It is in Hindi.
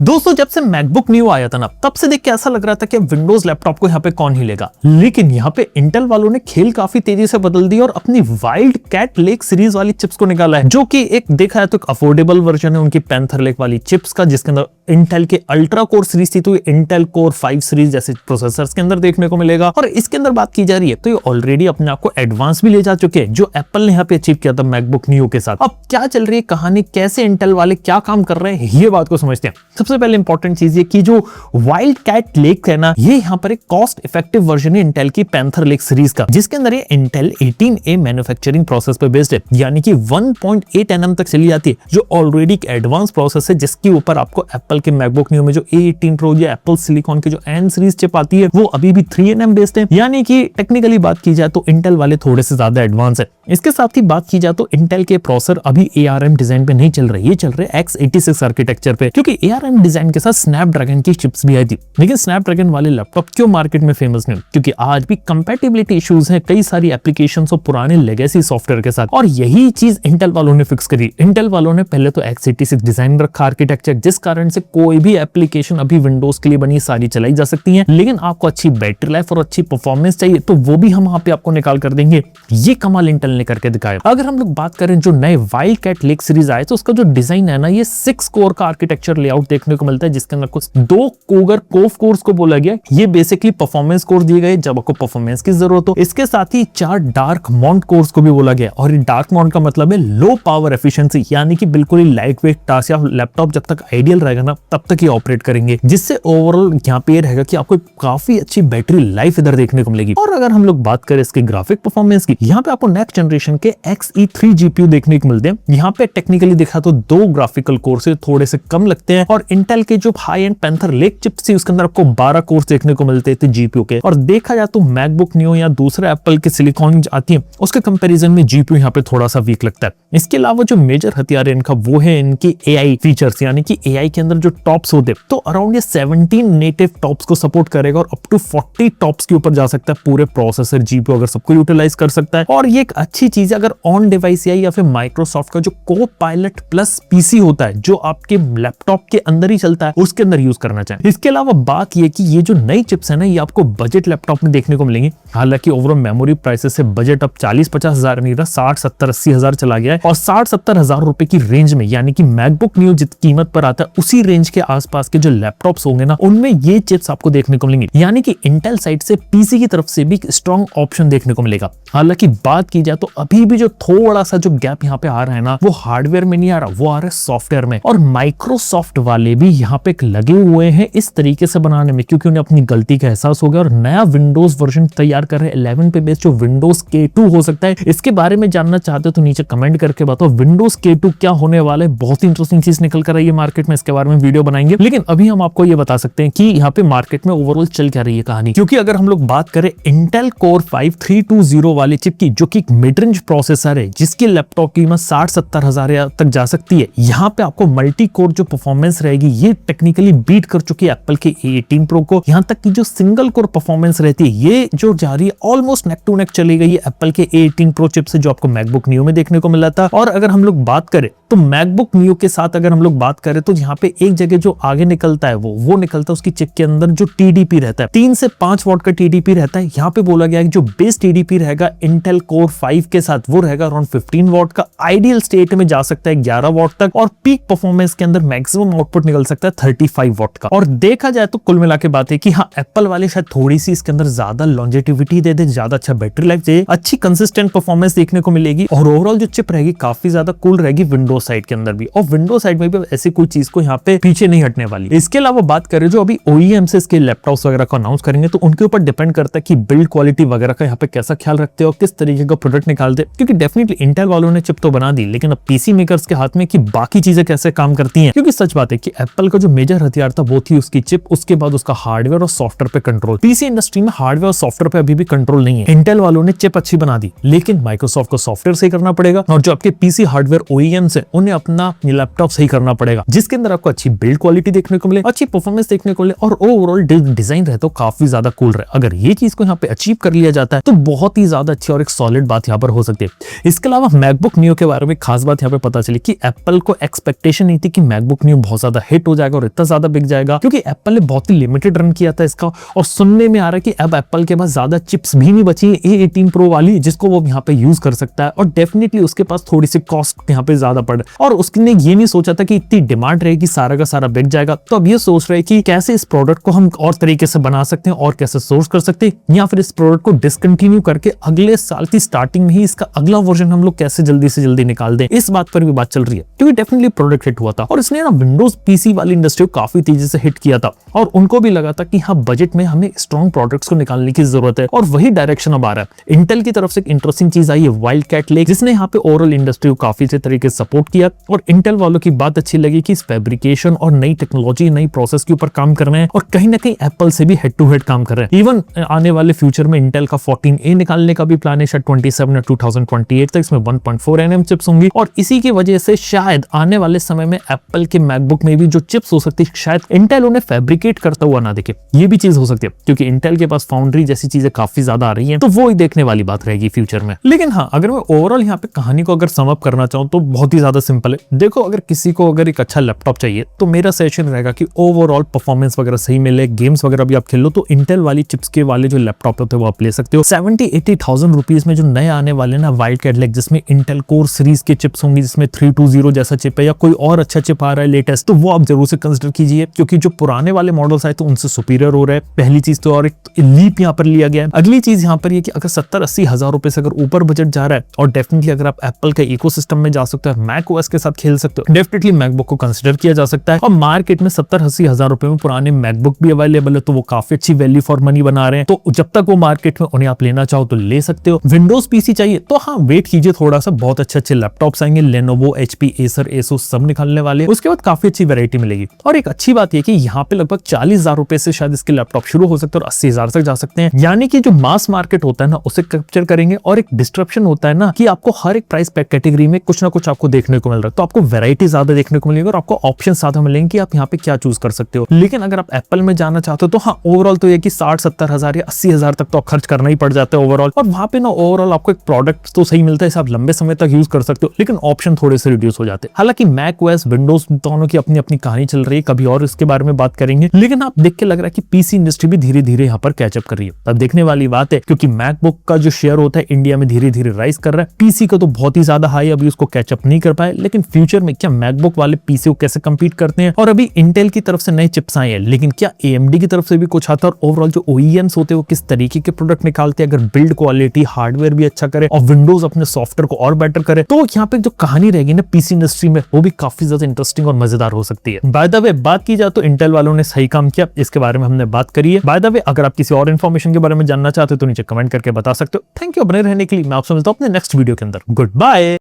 दोस्तों जब से मैकबुक न्यू आया था ना, तब से देख के ऐसा लग रहा था कि विंडोज लैपटॉप को यहाँ पे कौन ही लेगा। लेकिन यहाँ पे इंटेल वालों ने खेल काफी तेजी से बदल दिया और अपनी वाइल्ड कैट लेक सीरीज वाली चिप्स को निकाला है, जो कि एक देखा है तो एक अफोर्डेबल वर्जन है उनकी पैंथर लेक वाली चिप्स का, जिसके अंदर इंटेल के अल्ट्रा कोर सीरीज थी तो इंटेल कोर 5 सीरीज जैसे प्रोसेसर्स के अंदर देखने को मिलेगा। और इसके अंदर बात की जा रही है तो ये ऑलरेडी अपने आप को एडवांस भी ले जा चुके हैं, जो एप्पल ने यहाँ पे अचीव किया था मैकबुक न्यू के साथ। अब क्या चल रही है कहानी, कैसे इंटेल वाले क्या काम कर रहे हैं, ये बात को समझते हैं। सबसे पहले इंपॉर्टेंट चीज ये कि जो वाइल्ड कैट लेक है ना, ये यहाँ पर एक कॉस्ट इफेक्टिव वर्जन है इंटेल की पैंथर लेक सीरीज का, जिसके अंदर ये इंटेल 18A मैन्युफैक्चरिंग प्रोसेस पे बेस्ड है, यानी कि 1.8 nm तक चली जाती है, जो ऑलरेडी एक एडवांस प्रोसेस है, जिसके ऊपर आपको एप्पल के मैकबुक न्यू में जो A18 प्रो या एप्पल सिलिकॉन की जो N सीरीज चिप आती है वो अभी भी 3 nm बेस्ड है, यानी कि टेक्निकली बात की जाए तो इंटेल वाले थोड़े से ज्यादा एडवांस है। इसके साथ ही बात की जाए तो इंटेल के प्रोसेसर अभी ARM डिजाइन पे नहीं चल रहे, ये चल रहे x86 आर्किटेक्चर पे, क्योंकि ARM डिजाइन के साथ स्नैपड्रैगन की चिप्स भी आई थी। लेकिन स्नैपड्रैगन वाले लैपटॉप क्यों मार्केट में फेमस नहीं, क्योंकि आज भी कंपैटिबिलिटी इश्यूज हैं कई सारी एप्लीकेशंस और पुराने लेगेसी सॉफ्टवेयर के साथ, और यही चीज इंटेल वालों ने फिक्स करी। इंटेल वालों ने पहले तो x86 डिजाइन रखा आर्किटेक्चर, जिस कारण से कोई भी एप्लीकेशन अभी विंडोज के लिए बनी सारी चलाई जा सकती है। लेकिन आपको अच्छी बैटरी लाइफ और अच्छी परफॉर्मेंस चाहिए तो वो भी हम वहां पे आपको निकाल कर देंगे। ये कमाल इंटेल ने करके दिखाया। अगर हम लोग बात करें जो नए वाइल्ड कैट लेक सीरीज आए तो उसका जो डिजाइन है ना, ये 6 कोर का आर्किटेक्चर लेआउट देखने को मिलता है, जिसके अंदर कुछ 2 कोगर कोफ कोर्स को बोला गया। ये बेसिकली परफॉर्मेंस कोर दिए गए जब आपको परफॉर्मेंस की जरूरत हो। इसके साथ ही 4 डार्क माउंट कोर्स को भी बोला गया, और ये डार्क माउंट का मतलब है लो पावर एफिशिएंसी, यानी कि बिल्कुल ही लाइट वेट टास्क या लैपटॉप जब तक आइडियल रहेगा ना तब तक ये ऑपरेट करेंगे, जिससे ओवरऑल यहाँ पे रहेगा कि आपको काफी अच्छी बैटरी लाइफ इधर देखने को मिलेगी। और अगर हम लोग बात करें इसके ग्राफिक परफॉर्मेंस की, यहाँ पे आपको नेक्स्ट जनरेशन के Xe3 GPU देखने को मिलते हैं। यहाँ पे टेक्निकली देखा तो 2 ग्राफिकल कोर से थोड़े से कम लगते हैं, और इंटेल के जो high and panther lake chips थी उसके अंदर आपको 12 कोर्स देखने को मिलते थे GPU के। और देखा जाए तो मैकबुक न्यू या दूसरे एप्पल के सिलिकॉन आती है उसके कंपैरिजन में GPU यहाँ पे थोड़ा सा वीक लगता है। इसके अलावा जो मेजर हथियार है इनका वो है इनकी AI फीचर्स, यानी कि AI के अंदर जो टॉप्स होते हैं तो अराउंड ये 17 नेटिव टॉप्स को सपोर्ट करेगा, और अप टू 40 टॉप्स के ऊपर जा सकता है पूरे प्रोसेसर GPU अगर सबको यूटिलाइज कर सकता है। और ये एक अच्छी चीज है अगर ऑन डिवाइस या फिर माइक्रोसॉफ्ट का जो कोपायलट प्लस PC होता है जो आपके लैपटॉप के अंदर ही चलता है उसके अंदर यूज करना चाहिए। इसके अलावा बात ये कि ये जो नई चिप्स है ना, ये आपको बजट लैपटॉप में देखने को मिलेंगी। हालांकि ओवरऑल मेमोरी प्राइसेस से बजट अब 40-50 हजार नहीं रहा, 60-70-80 हजार चला गया है, और 60-70 हजार रुपए की रेंज में, यानी कि मैकबुक न्यू जित कीमत पर आता है उसी रेंज के आसपास के जो लैपटॉप्स होंगे ना उनमें ये चिप्स आपको देखने को मिलेंगी, यानी कि इंटेल साइड से PC की तरफ से भी स्ट्रॉन्ग ऑप्शन देखने को मिलेगा। हालांकि बात की जाए तो अभी भी जो थोड़ा सा जो गैप यहाँ पे आ रहा है ना, वो हार्डवेयर में नहीं आ रहा, वो आ रहा है सॉफ्टवेयर में। और माइक्रोसॉफ्ट वाले भी यहाँ पे लगे हुए हैं इस तरीके से बनाने में, क्योंकि उन्हें अपनी गलती का एहसास हो गया और नया विंडोज वर्जन तैयार कर रहे हैं 11 पे बेस्ड, जो विंडोज K2 हो सकता है। इसके बारे में जानना चाहते हो तो नीचे कमेंट करके बताओ विंडोज K2 क्या होने वाला है। बहुत ही इंटरेस्टिंग चीज निकल कर आई है मार्केट में, इसके बारे में वीडियो बनाएंगे। लेकिन अभी हम आपको ये बता सकते हैं कि यहाँ पे मार्केट में ओवरऑल चल क्या रही है कहानी, क्योंकि अगर हम लोग बात करें इंटेल कोर 5320 वाली चिप की, जो कि मिड रेंज प्रोसेसर है जिसकी लैपटॉप की कीमत 60-70 हजार तक जा सकती है, यहाँ पे आपको मल्टी कोर जो परफॉर्मेंस रहेगी ये टेक्निकली बीट कर चुकी है एप्पल के A18 प्रो को। यहाँ तक कि जो सिंगल कोर परफॉर्मेंस रहती है ये जो जा रही है ऑलमोस्ट नेक टू नेक चली गई है एप्पल के A18 प्रो चिप से, जो आपको मैकबुक न्यू में देखने को मिला था। और अगर हम लोग बात करें तो मैकबुक न्यू के साथ अगर हम लोग बात करें तो यहाँ पे एक जगह जो आगे निकलता है वो निकलता है उसकी चिप के अंदर जो TDP रहता है, 3 से 5 वॉट का TDP रहता है। यहाँ पे बोला गया है कि जो बेस TDP रहेगा इंटेल कोर 5 के साथ वो रहेगा अराउंड 15 वॉट का, आइडियल स्टेट में जा सकता है 11 वॉट तक, और पीक परफॉर्मेंस के अंदर मैक्सिमम आउटपुट निकल सकता है 35 वॉट का। और देखा जाए तो कुल मिला के बात है कि हाँ, एप्पल वाले शायद थोड़ी सी इसके अंदर ज्यादा लॉन्जेटिविटी दे दे, ज्यादा अच्छा बैटरी लाइफ दे, अच्छी कंसिस्टेंट परफॉर्मेंस देखने को मिलेगी, और ओवरऑल जो चिप रहेगी काफी ज्यादा कूल रहेगी विंडोज साइड के अंदर भी, और विंडोज साइड में भी ऐसी कोई चीज को यहाँ पे पीछे नहीं हटने वाली। इसके अलावा बात करें जो अभी OEM से इसके लैपटॉप्स वगैरह को अनाउंस करेंगे तो उनके ऊपर डिपेंड करता है कि बिल्ड क्वालिटी वगैरह का यहाँ पे कैसा ख्याल रखते हो, किस तरीके का प्रोडक्ट निकालते, क्योंकि डेफिनेटली इंटेल वालों ने चिप तो बना दी, लेकिन अब PC मेकर्स के हाथ में कि बाकी चीजें कैसे काम करती हैं। क्योंकि सच बात है कि एप्पल का जो मेजर हथियार था वो थी उसकी चिप, उसके बाद उसका हार्डवेयर और सॉफ्टवेयर पे कंट्रोल। PC इंडस्ट्री में हार्डवेयर और सॉफ्टवेयर पे अभी भी कंट्रोल नहीं है। इंटेल वालों ने चिप अच्छी बना दी, लेकिन माइक्रोसॉफ्ट को सॉफ्टवेयर सही करना पड़ेगा, और जो आपके PC हार्डवेयर OEMs है उन्हें अपना लैपटॉप सही करना पड़ेगा, जिसके अंदर आपको अच्छी बिल्ड क्वालिटी देखने को मिले, अच्छी परफॉर्मेंस देखने को मिले, और ओवरऑल डिजाइन रहे तो काफी ज्यादा कूल रहे। अगर ये चीज को यहाँ पे अचीव कर लिया जाता है तो बहुत ही ज्यादा अच्छी और एक सॉलिड बात यहाँ पर हो सकती है। इसके अलावा मैकबुक न्यू के बारे में खास बात यहाँ पे पता चली कि एप्पल को एक्सपेक्टेशन नहीं थी कि मैकबुक न्यू बहुत ज्यादा हिट हो जाएगा और इतना ज्यादा बिक जाएगा, क्योंकि एप्पल ने बहुत ही लिमिटेड रन किया था इसका। और सुनने में आ रहा है कि अब एप्पल के पास ज्यादा चिप्स भी नहीं बची है A18 Pro वाली जिसको वो यहाँ पे यूज कर सकता है, और डेफिनेटली उसके पास थोड़ी सी कॉस्ट यहाँ पे ज्यादा पड़, और उसने ये नहीं सोचा था कि इतनी डिमांड रहेगी सारा का सारा बिक जाएगा। तो अब ये सोच रहे हैं कि कैसे इस प्रोडक्ट को हम और तरीके से बना सकते हैं और कैसे सोर्स कर सकते हैं, या फिर इस प्रोडक्ट को डिसकंटिन्यू करके अगले साल की स्टार्टिंग में ही इसका अगला वर्जन हम लोग कैसे जल्दी से जल्दी निकाल दें। इस बात पर भी बात चल रही है, क्योंकि डेफिनेटली प्रोडक्ट हिट हुआ था और इसने ना विंडोज पीसी वाली इंडस्ट्री को काफी तेजी से हिट किया था, और उनको भी लगा था कि हाँ बजट में हमें स्ट्रॉन्ग प्रोडक्ट्स को निकालने की जरूरत है, और वही डायरेक्शन अब आ रहा है। इंटेल की तरफ से एक इंटरेस्टिंग चीज आई है वाइल्ड कैट लेक, जिसने यहाँ पे ओवरऑल इंडस्ट्री को काफी अच्छे तरीके से सपोर्ट किया, और इंटेल वालों की बात अच्छी लगी कि इस फैब्रिकेशन और नई टेक्नोलॉजी नई प्रोसेस के ऊपर काम कर रहे हैं, और कहीं ना कहीं एप्पल से भी हेड टू हेड काम कर रहे हैं। इवन आने वाले फ्यूचर में इंटेल का 14A निकालने का भी प्लान है, शायद 27 या 2028 तक इसमें 1.4 nm चिप्स होंगी, और इसी की वजह से शायद आने वाले समय में एप्पल के मैकबुक में भी जो चिप्स हो सकती है शायद इंटेल उन्हें फैब्रिकेट करता हुआ ना दिखे। ये भी चीज हो सकती है, क्योंकि इंटेल के पास फाउंड्री जैसी चीजें काफी ज्यादा आ रही हैं, तो वो ही देखने वाली बात रहेगी फ्यूचर में। लेकिन हाँ, अगर मैं ओवरऑल यहाँ पे कहानी को अगर सम अप करना चाहूँ तो बहुत ही ज्यादा सिंपल है। देखो, अगर किसी को अगर एक अच्छा लैपटॉप चाहिए तो मेरा सजेशन रहेगा कि ओवरऑल परफॉर्मेंस वगैरह सही मिले, गेम्स वगैरह भी आप खेल लो, तो इंटेल वाली चिप्स के वाले जो लैपटॉप होते हैं वो आप ले सकते हो। 70-80,000 रुपीज में जो नए आने वाले ना वाइल्ड कैट लेक, जिसमें इंटेल कोर सीरीज के चिप्स होंगे, जिसमें 320 जैसा चिप है या कोई और अच्छा चिप आ रहा है लेटेस्ट, तो वो आप जरूर से कंसिडर कीजिए, क्योंकि जो पुराने वाले मॉडल्स आए तो उनसे सुपीरियर हो रहा है, पहली चीज तो। और एक लीप यहाँ पर लिया गया है। अगली चीज यहाँ पर ये कि अगर 70-80 हजार रुपए से अगर ऊपर बजट जा रहा है, और डेफिनेटली अगर आप एप्पल के इकोसिस्टम में जा सकते हो, मैक ओएस के साथ खेल सकते हो, डेफिनेटली मैकबुक को कंसिडर किया जा सकता है। और मार्केट में 70-80 हजार रुपए में पुराने मैकबुक भी अवेलेबल है, तो वो काफी अच्छी वैल्यू फॉर मनी बना रहे हैं। तो जब तक वो मार्केट में उन्हें आप लेना चाहो तो ले सकते हो। विंडोज पीसी चाहिए तो हाँ वेट कीजिए थोड़ा सा, बहुत अच्छे लैपटॉप्स आएंगे, लेनोवो, HP, एसर, एसोस सब निकालने वाले, उसके बाद काफी अच्छी वैरायटी मिलेगी। और एक अच्छी बात यह कि यहाँ पे लगभग 40,000 रुपए से शायद इसके लैपटॉप शुरू हो सकते हैं और 80,000 तक जा सकते हैं। यानी कि जो मास मार्केट होता है ना उसे कैप्चर करेंगे, और एक डिस्ट्रप्शन होता है ना कि आपको हर एक प्राइस पैक कैटेगरी में कुछ ना कुछ आपको देखने को मिल रहा है, तो आपको वैरायटी ज्यादा देखने को मिलेगी और आपको ऑप्शन ज्यादा मिलेंगे कि आप यहाँ पे क्या चूज कर सकते हो। लेकिन अगर आप एप्पल में जाना चाहते हो तो हाँ ओवरऑल तो ये कि 60-70 हजार या 80,000 तक तो खर्च करना ही पड़ जाता है ओवरऑल, और वहां पे ना ओवरऑल आपको एक प्रोडक्ट तो सही मिलता है, इसे आप लंबे समय तक यूज कर सकते हो, लेकिन ऑप्शन थोड़े से रिड्यूस हो जाते हैं। हालांकि मैक ओएस, विंडोज दोनों की अपनी अपनी कहानी चल रही है, कभी और इसके बारे में बात करेंगे। लेकिन आप देख के लग रहा है कि पीसी इंडस्ट्री भी धीरे धीरे यहाँ पर कैचअप कर रही है। तब देखने वाली बात है, क्योंकि मैकबुक का जो शेयर होता है इंडिया में धीरे धीरे राइज कर रहा है, पीसी का तो बहुत ही ज्यादा हाई, अभी उसको कैचअप नहीं कर पाए। लेकिन फ्यूचर में क्या मैकबुक वाले पीसी को कैसे कंपीट करते हैं, और अभी इंटेल की तरफ से नए चिप्स आए हैं, लेकिन क्या AMD की तरफ से भी कुछ आता है, और ओवरऑल जो OEMs होते हैं वो किस तरीके के प्रोडक्ट निकालते हैं, अगर बिल्ड क्वालिटी हार्डवेयर भी अच्छा करे और विंडोज अपने सॉफ्टवेयर को और बेटर करे, तो यहाँ पे जो कहानी रहेगी ना पीसी इंडस्ट्री में वो भी काफी ज्यादा इंटरेस्टिंग और मजेदार हो सकती है। बाय द वे बात की जाए तो इंटेल वालों ने सही काम किया, इसके बारे में हमने बात करी है। बाय द वे अगर आप किसी और इन्फॉर्मेशन के बारे में जानना चाहते हो तो नीचे कमेंट करके बता सकते हो। थैंक यू बने रहने के लिए। मैं आपसे मिलता हूं अपने नेक्स्ट वीडियो के अंदर। Good bye.